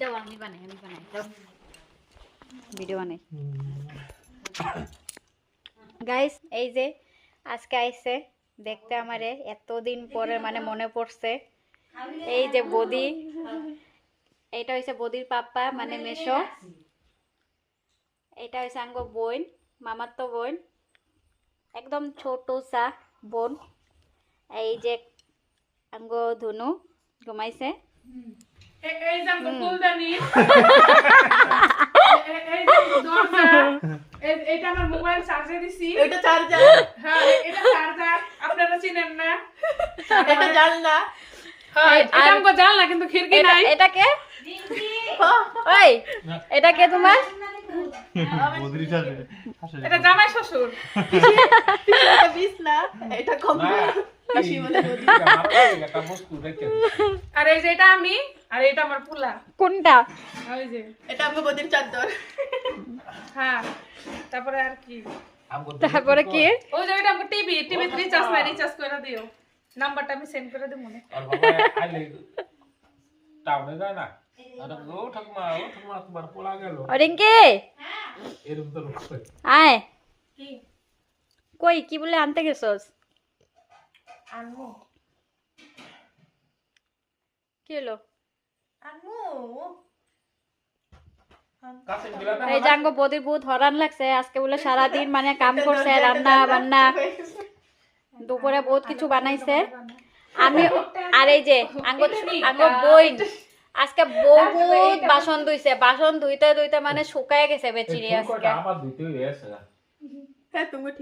দাও আমি বানাই দাও ভিডিও বানাই গাইস এই যে আজকে আইছে দেখতে আমারে এতদিন পরে মানে মনে পড়ছে এই যে বদি এটা হইছে বদির পাপ্পা মানে মেশো এটা হইছে আঙ্গ বোন মামার তো বোন একদম ছোট সা বোন এই যে আঙ্গ ধুনু ঘুমাইছে এই যে আমরা ফুলদানি এইটা আমার মোবাইল চার্জে দিছি এটা চার্জার হ্যাঁ এটা চার্জার আপনারা চিনেন না এটা জানলা হ্যাঁ এটা আমগো জানলা কিন্তু খিড়কি নাই এটা কে ওই এটা কে তোমার এটা জামাই শ্বশুর এটা বিছনা এটা কম্পিউটার কাশি বলে বলি আর এই যে এটা আমি আর এটা আমার পুলা কোনটা ওই যে এটা আমগো বদির চাদর হ্যাঁ তারপরে আর কি তারপরে কি ওই যে এটা আমার টিভি রিচার্জ নাই রিচার্জ করে দিও নাম্বারটা আমি সেন্ড করে দেব মনে আর বাবা আইলে টাউনে যায় না আর ও ঠাকুমা তোমার পোলা গেল রিঙ্কি এরকম তো লোক আয় কি কই কি বলে আনতে গেছস আনমু কি হলো আম্মু কাছে মিলা না এই জাঙ্গো বদির বহুত হরান লাগছে আজকে বলে সারা দিন মানে কাম করছে রান্না বান্না দুপুরে বহুত কিছু বানাইছে আমি আর এই যে আঙ্গ বই আজকে বহুত বাসন ধুইছে বাসন ধুইতে ধুইতে মানে শুকায় গেছে বেচিরি আজকে আমার দিতে হয়েছে হ্যাঁ তুমি ঠিক